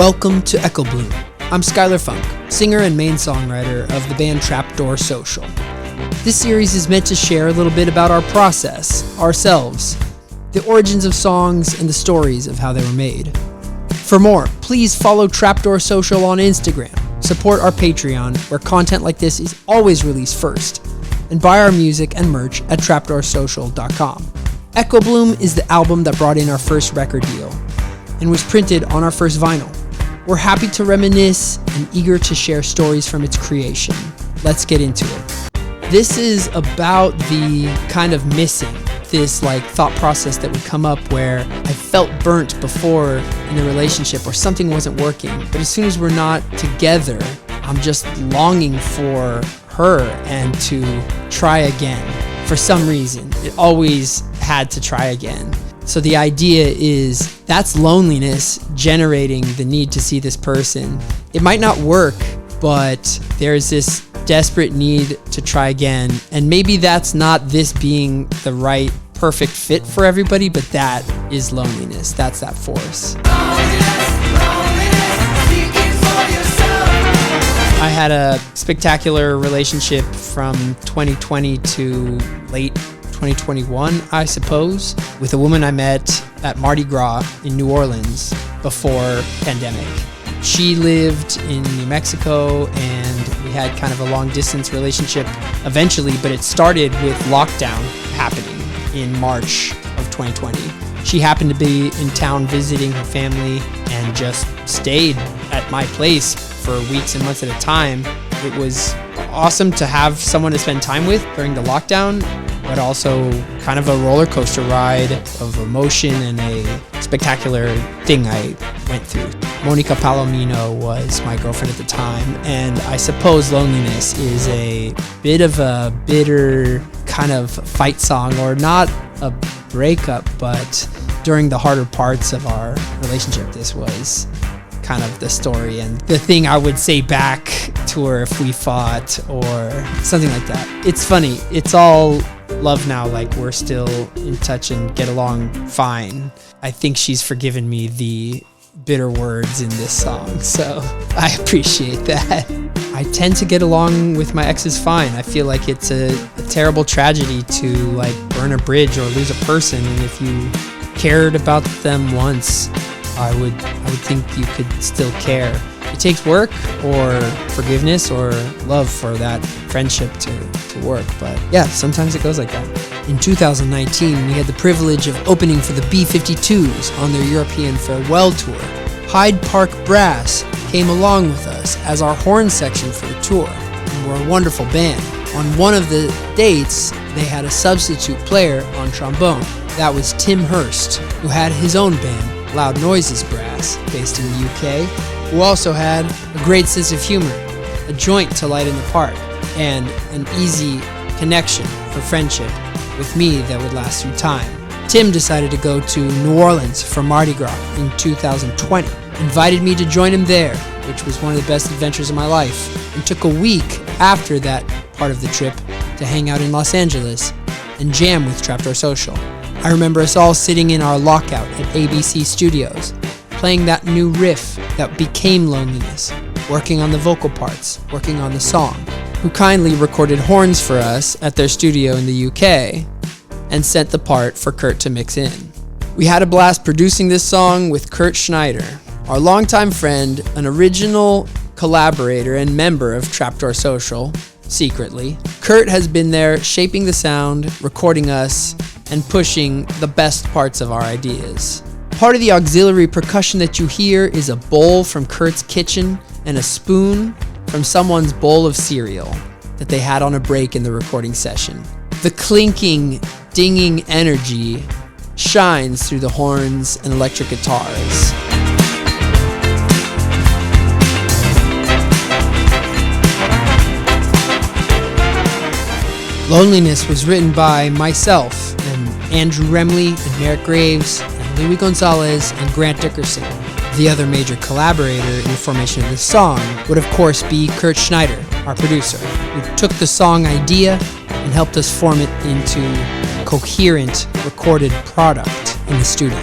Welcome to Echobloom. I'm Skylar Funk, singer and main songwriter of the band Trapdoor Social. This series is meant to share a little bit about our process, ourselves, the origins of songs, and the stories of how they were made. For more, please follow Trapdoor Social on Instagram, support our Patreon, where content like this is always released first, and buy our music and merch at trapdoorsocial.com. Echobloom is the album that brought in our first record deal and was printed on our first vinyl. We're happy to reminisce and eager to share stories from its creation. Let's get into it. This is about the kind of missing, this thought process that would come up where I felt burnt before in a relationship or something wasn't working, but as soon as we're not together, I'm just longing for her and to try again. For some reason, it always had to try again. So the idea is that's loneliness generating the need to see this person. It might not work, but there's this desperate need to try again. And maybe that's not this being the right, perfect fit for everybody, but that is loneliness. That's that force. I had a spectacular relationship from 2020 to late 2021, I suppose, with a woman I met at Mardi Gras in New Orleans before pandemic. She lived in New Mexico and we had kind of a long distance relationship eventually, but it started with lockdown happening in March of 2020. She happened to be in town visiting her family and just stayed at my place for weeks and months at a time. It was awesome to have someone to spend time with during the lockdown, but also kind of a roller coaster ride of emotion and a spectacular thing I went through. Monica Palomino was my girlfriend at the time, and I suppose loneliness is a bit of a bitter kind of fight song, or not a breakup, but during the harder parts of our relationship, this was kind of the story and the thing I would say back to her if we fought or something like that. It's funny, it's all love now, we're still in touch and get along fine. I think she's forgiven me the bitter words in this song, so I appreciate that. I tend to get along with my exes fine. I feel like it's a terrible tragedy to burn a bridge or lose a person, and if you cared about them once, I would think you could still care. It takes work or forgiveness or love for that friendship to work, but yeah, sometimes it goes like that. In 2019, we had the privilege of opening for the B-52s on their European farewell tour. Hyde Park Brass came along with us as our horn section for the tour, and were a wonderful band. On one of the dates, they had a substitute player on trombone. That was Tim Hurst, who had his own band, Loud Noises Brass, based in the UK, who also had a great sense of humor, a joint to light in the park, and an easy connection for friendship with me that would last through time. Tim decided to go to New Orleans for Mardi Gras in 2020, invited me to join him there, which was one of the best adventures of my life, and took a week after that part of the trip to hang out in Los Angeles and jam with Trapdoor Social. I remember us all sitting in our lockout at ABC Studios, playing that new riff that became Loneliness, working on the vocal parts, working on the song, who kindly recorded horns for us at their studio in the UK and sent the part for Kurt to mix in. We had a blast producing this song with Kurt Schneider, our longtime friend, an original collaborator and member of Trapdoor Social, secretly. Kurt has been there shaping the sound, recording us, and pushing the best parts of our ideas. Part of the auxiliary percussion that you hear is a bowl from Kurt's kitchen and a spoon from someone's bowl of cereal that they had on a break in the recording session. The clinking, dinging energy shines through the horns and electric guitars. Loneliness was written by myself and Andrew Remley and Merrick Graves and Louis Gonzalez and Grant Dickerson. The other major collaborator in the formation of this song would of course be Kurt Schneider, our producer, who took the song idea and helped us form it into a coherent recorded product in the studio.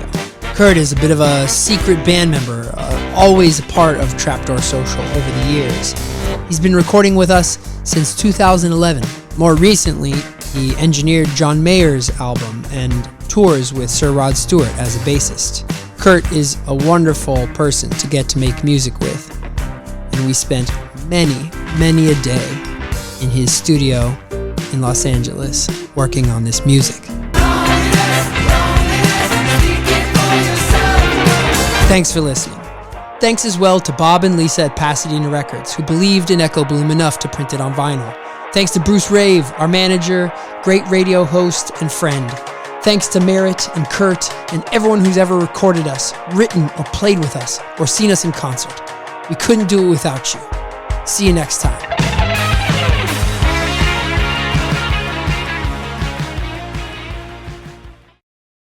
Kurt is a bit of a secret band member, always a part of Trapdoor Social over the years. He's been recording with us since 2011. More recently, he engineered John Mayer's album and tours with Sir Rod Stewart as a bassist. Kurt is a wonderful person to get to make music with, and we spent many a day in his studio in Los Angeles working on this music. Thanks for listening. Thanks as well to Bob and Lisa at Pasadena Records, who believed in Echobloom enough to print it on vinyl. Thanks to Bruce Rave, our manager, great radio host, and friend. Thanks to Merritt and Kurt and everyone who's ever recorded us, written or played with us, or seen us in concert. We couldn't do it without you. See you next time.